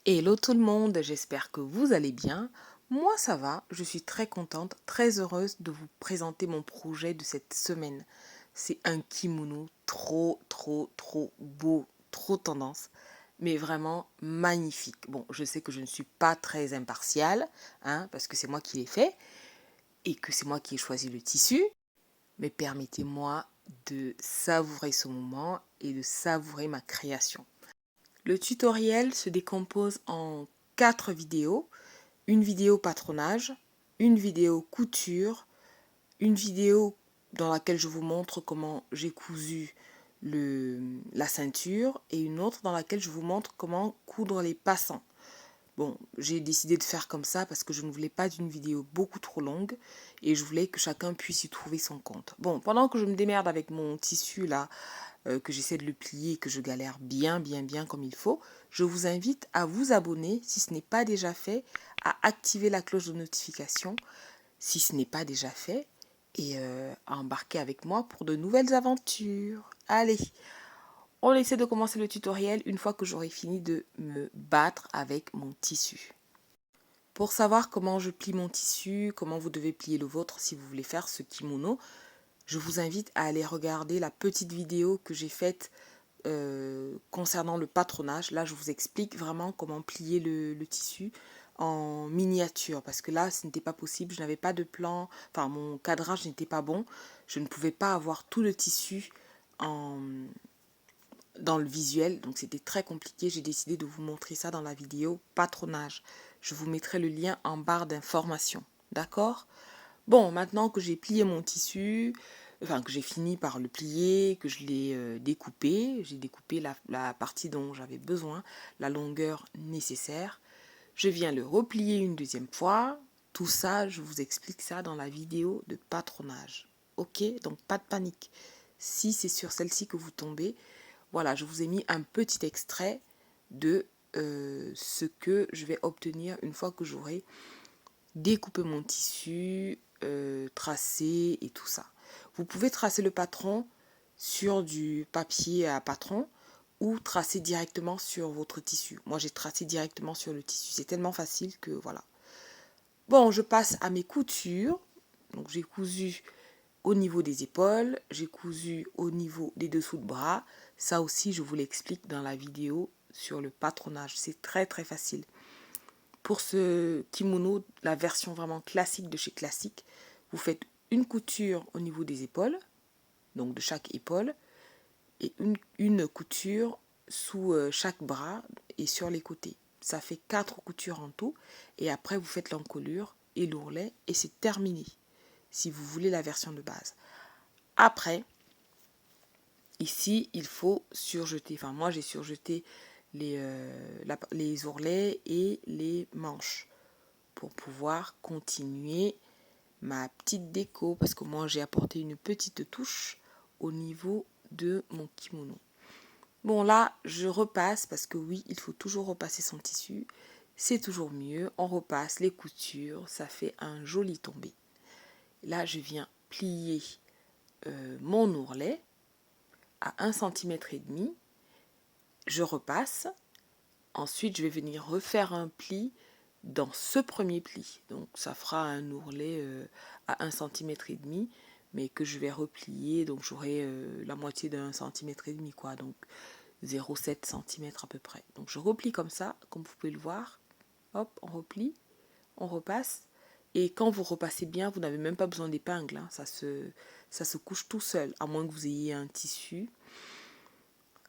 Hello tout le monde, j'espère que vous allez bien. Moi ça va, je suis très contente, très heureuse de vous présenter mon projet de cette semaine. C'est un kimono trop beau, trop tendance, mais vraiment magnifique. Bon, je sais que je ne suis pas très impartiale, hein, parce que c'est moi qui l'ai fait et que c'est moi qui ai choisi le tissu, mais permettez-moi de savourer ce moment et de savourer ma création. Le tutoriel se décompose en 4 vidéos. Une vidéo patronage, une vidéo couture, une vidéo dans laquelle je vous montre comment j'ai cousu la ceinture et une autre dans laquelle je vous montre comment coudre les passants. Bon, j'ai décidé de faire comme ça parce que je ne voulais pas d'une vidéo beaucoup trop longue et je voulais que chacun puisse y trouver son compte. Bon, pendant que je me démerde avec mon tissu là, que j'essaie de le plier, que je galère bien comme il faut, je vous invite à vous abonner si ce n'est pas déjà fait, à activer la cloche de notification si ce n'est pas déjà fait et à embarquer avec moi pour de nouvelles aventures. Allez, on essaie de commencer le tutoriel une fois que j'aurai fini de me battre avec mon tissu. Pour savoir comment je plie mon tissu, comment vous devez plier le vôtre si vous voulez faire ce kimono, je vous invite à aller regarder la petite vidéo que j'ai faite concernant le patronage. Là, je vous explique vraiment comment plier le tissu en miniature. Parce que là, ce n'était pas possible. Je n'avais pas de plan. Enfin, mon cadrage n'était pas bon. Je ne pouvais pas avoir tout le tissu en, dans le visuel. Donc, c'était très compliqué. J'ai décidé de vous montrer ça dans la vidéo patronage. Je vous mettrai le lien en barre d'information. D'accord ? Bon, maintenant que j'ai plié mon tissu, enfin que j'ai fini par le plier, que je l'ai découpé, j'ai découpé la partie dont j'avais besoin, la longueur nécessaire. Je viens le replier une deuxième fois. Tout ça, je vous explique ça dans la vidéo de patronage. Ok? Donc pas de panique. Si c'est sur celle-ci que vous tombez, voilà, je vous ai mis un petit extrait de ce que je vais obtenir une fois que j'aurai découpé mon tissu, tracé et tout ça. Vous pouvez tracer le patron sur du papier à patron ou tracer directement sur votre tissu. Moi, j'ai tracé directement sur le tissu. C'est tellement facile que voilà. Bon, je passe à mes coutures. Donc, j'ai cousu au niveau des épaules. J'ai cousu au niveau des dessous de bras. Ça aussi, je vous l'explique dans la vidéo sur le patronage. C'est très facile. Pour ce kimono, la version vraiment classique de chez Classique, vous faites une couture au niveau des épaules, donc de chaque épaule, et une couture sous chaque bras et sur les côtés. Ça fait 4 coutures en tout, et après vous faites l'encolure et l'ourlet, et c'est terminé, si vous voulez la version de base. Après, ici, il faut surjeter. Enfin, moi, j'ai surjeté les ourlets et les manches pour pouvoir continuer ma petite déco parce que moi j'ai apporté une petite touche au niveau de mon kimono. Bon là je repasse parce que oui il faut toujours repasser son tissu, c'est toujours mieux, on repasse les coutures, ça fait un joli tombé. Là je viens plier mon ourlet à 1,5 cm, je repasse, ensuite je vais venir refaire un pli dans ce premier pli. Donc ça fera un ourlet à 1,5 cm, mais que je vais replier, donc j'aurai la moitié d'1,5 cm quoi, donc 0,7 cm à peu près. Donc je replie comme ça, comme vous pouvez le voir. Hop, on replie, on repasse. Et quand vous repassez bien, vous n'avez même pas besoin d'épingle, hein, ça se couche tout seul, à moins que vous ayez un tissu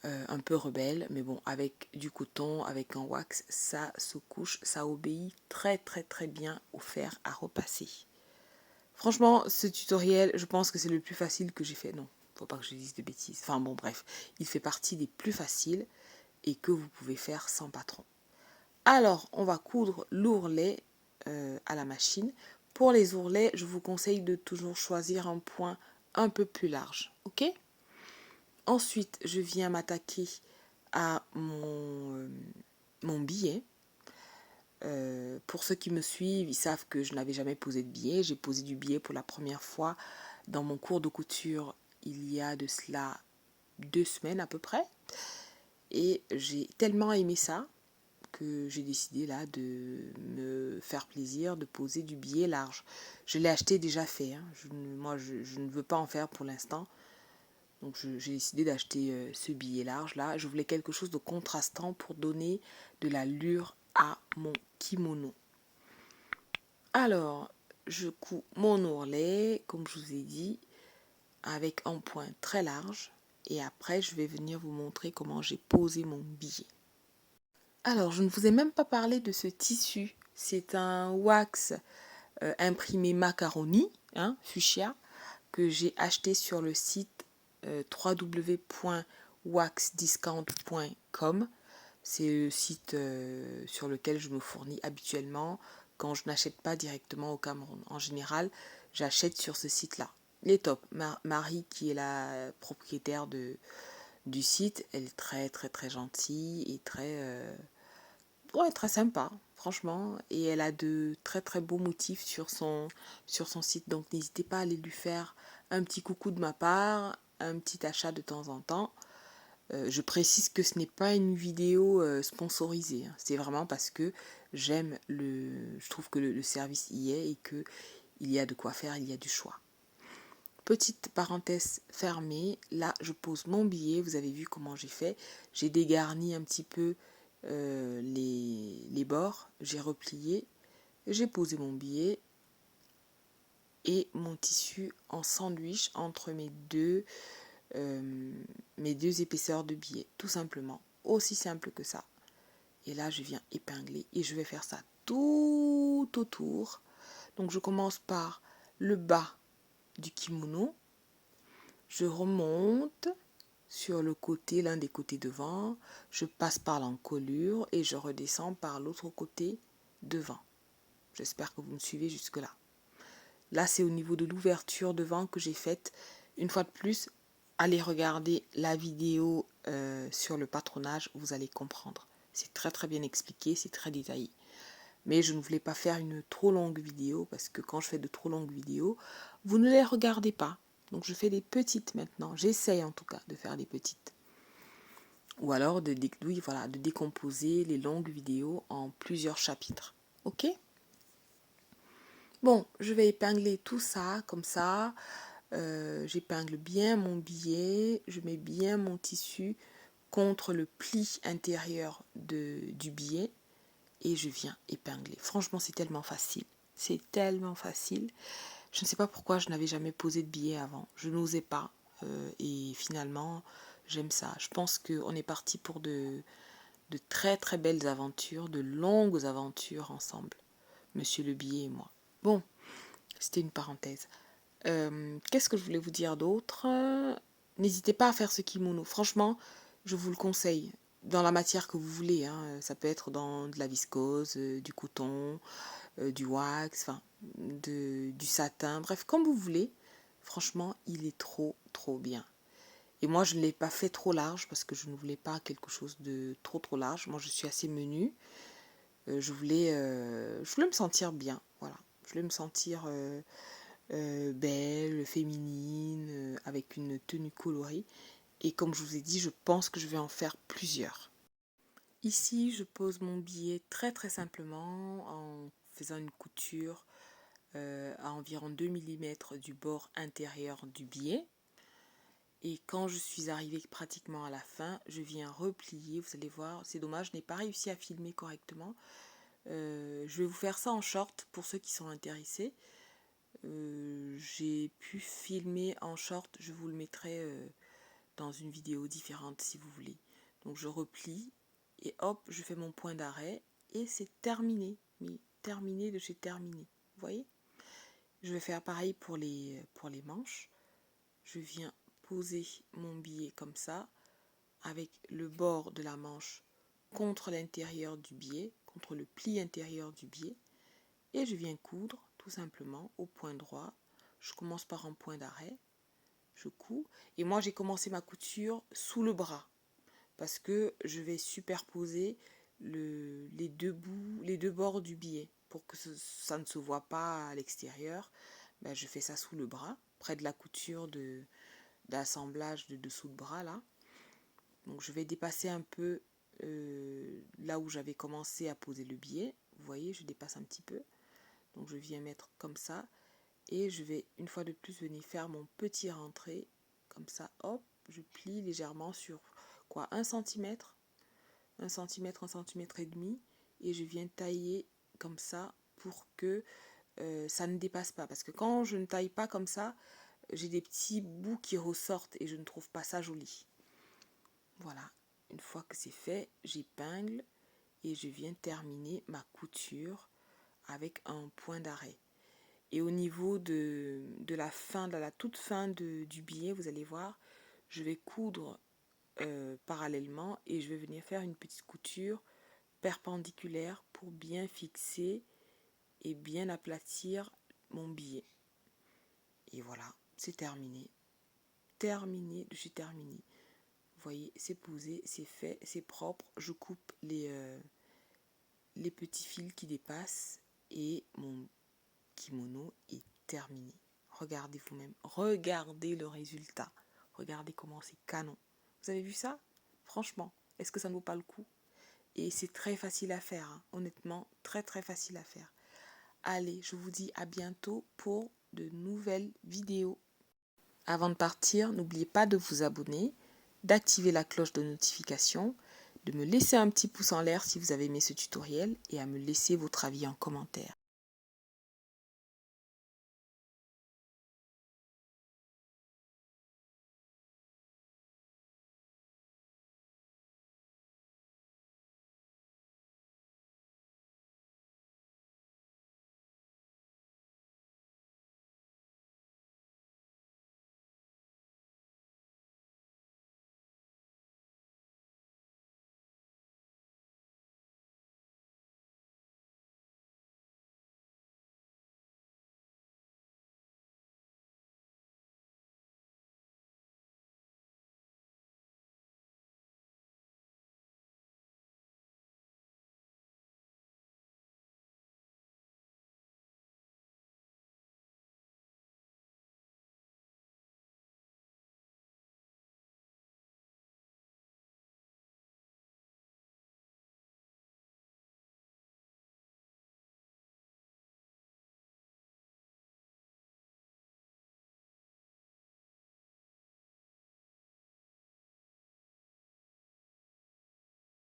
un peu rebelle, mais bon, avec du coton, avec un wax, ça se couche, ça obéit très bien au fer à repasser. Franchement, ce tutoriel, je pense que c'est le plus facile que j'ai fait. Non, faut pas que je dise de bêtises. Enfin bon, bref, il fait partie des plus faciles et que vous pouvez faire sans patron. Alors, on va coudre l'ourlet à la machine. Pour les ourlets, je vous conseille de toujours choisir un point un peu plus large, ok ? Ensuite, je viens m'attaquer à mon billet. Pour ceux qui me suivent, ils savent que je n'avais jamais posé de billet. J'ai posé du billet pour la première fois dans mon cours de couture il y a de cela 2 semaines à peu près. Et j'ai tellement aimé ça que j'ai décidé là de me faire plaisir, de poser du billet large. Je l'ai acheté déjà fait, hein. Je ne veux pas en faire pour l'instant. Donc j'ai décidé d'acheter ce billet large là. Je voulais quelque chose de contrastant pour donner de l'allure à mon kimono. Alors, je couds mon ourlet, comme je vous ai dit, avec un point très large. Et après, je vais venir vous montrer comment j'ai posé mon billet. Alors, je ne vous ai même pas parlé de ce tissu. C'est un wax imprimé macaroni, hein, fuchsia, que j'ai acheté sur le site www.waxdiscount.com. C'est le site sur lequel je me fournis habituellement quand je n'achète pas directement au Cameroun. En général, j'achète sur ce site-là. Il est top. Marie, qui est la propriétaire du site, elle est très très très gentille et très sympa, franchement. Et elle a de très très beaux motifs sur son site. Donc n'hésitez pas à aller lui faire un petit coucou de ma part, un petit achat de temps en temps. Je précise que ce n'est pas une vidéo sponsorisée, hein. C'est vraiment parce que je trouve que le service y est et que il y a de quoi faire, il y a du choix. Petite parenthèse fermée, là je pose mon billet, vous avez vu comment j'ai fait. J'ai dégarni un petit peu les bords, j'ai replié, j'ai posé mon billet et mon tissu en sandwich entre mes deux épaisseurs de billets, tout simplement, aussi simple que ça. Et là je viens épingler et je vais faire ça tout autour. Donc je commence par le bas du kimono, je remonte sur le côté, l'un des côtés devant, je passe par l'encolure et je redescends par l'autre côté devant. J'espère que vous me suivez jusque-là. Là, c'est au niveau de l'ouverture devant que j'ai faite. Une fois de plus, allez regarder la vidéo sur le patronage, vous allez comprendre. C'est très très bien expliqué, c'est très détaillé. Mais je ne voulais pas faire une trop longue vidéo parce que quand je fais de trop longues vidéos, vous ne les regardez pas. Donc je fais des petites maintenant. J'essaye en tout cas de faire des petites. Ou alors de décomposer les longues vidéos en plusieurs chapitres. Ok ? Bon, je vais épingler tout ça comme ça. J'épingle bien mon billet. Je mets bien mon tissu contre le pli intérieur du billet. Et je viens épingler. Franchement, c'est tellement facile. C'est tellement facile. Je ne sais pas pourquoi je n'avais jamais posé de billet avant. Je n'osais pas. Et finalement, j'aime ça. Je pense qu'on est parti pour de très très belles aventures, de longues aventures ensemble. Monsieur le billet et moi. Bon, c'était une parenthèse. Qu'est-ce que je voulais vous dire d'autre? N'hésitez pas à faire ce kimono. Franchement, je vous le conseille. Dans la matière que vous voulez, hein. Ça peut être dans de la viscose, du coton, du wax, enfin, du satin, bref, comme vous voulez. Franchement, il est trop, trop bien. Et moi, je ne l'ai pas fait trop large parce que je ne voulais pas quelque chose de trop, trop large. Moi, je suis assez menue. Je voulais me sentir bien, voilà. Je voulais me sentir belle, féminine, avec une tenue colorée. Et comme je vous ai dit, je pense que je vais en faire plusieurs. Ici, je pose mon billet très très simplement en faisant une couture à environ 2 mm du bord intérieur du billet. Et quand je suis arrivée pratiquement à la fin, je viens replier. Vous allez voir, c'est dommage, je n'ai pas réussi à filmer correctement. Je vais vous faire ça en short pour ceux qui sont intéressés. J'ai pu filmer en short, je vous le mettrai dans une vidéo différente si vous voulez. Donc je replie et hop, je fais mon point d'arrêt et c'est terminé. Mais terminé de chez terminé. Vous voyez? Je vais faire pareil pour les manches. Je viens poser mon billet comme ça, avec le bord de la manche contre l'intérieur du billet, contre le pli intérieur du billet. Et je viens coudre tout simplement au point droit. Je commence par un point d'arrêt. Je couds. Et moi, j'ai commencé ma couture sous le bras. Parce que je vais superposer les deux bords du billet. Pour que ça ne se voit pas à l'extérieur, ben, je fais ça sous le bras, près de la couture d'assemblage de dessous de bras là. Donc je vais dépasser un peu là où j'avais commencé à poser le biais. Vous voyez, je dépasse un petit peu. Donc je viens mettre comme ça. Et je vais une fois de plus venir faire mon petit rentré. Comme ça, hop, je plie légèrement sur quoi, 1 cm, 1 cm, 1 cm et demi. Et je viens tailler comme ça pour que ça ne dépasse pas. Parce que quand je ne taille pas comme ça, j'ai des petits bouts qui ressortent et je ne trouve pas ça joli. Voilà, une fois que c'est fait, j'épingle et je viens terminer ma couture avec un point d'arrêt. Et au niveau de la fin, de la toute fin du billet, vous allez voir, je vais coudre parallèlement et je vais venir faire une petite couture perpendiculaire pour bien fixer et bien aplatir mon billet. Et voilà, c'est terminé. Terminé, je suis terminée. Vous voyez, c'est posé, c'est fait, c'est propre. Je coupe les petits fils qui dépassent et mon kimono est terminé. Regardez vous-même, regardez le résultat. Regardez comment c'est canon. Vous avez vu ça? Franchement, est-ce que ça ne vaut pas le coup? Et c'est très facile à faire, hein. Honnêtement, très très facile à faire. Allez, je vous dis à bientôt pour de nouvelles vidéos. Avant de partir, n'oubliez pas de vous abonner, d'activer la cloche de notification, de me laisser un petit pouce en l'air si vous avez aimé ce tutoriel et à me laisser votre avis en commentaire.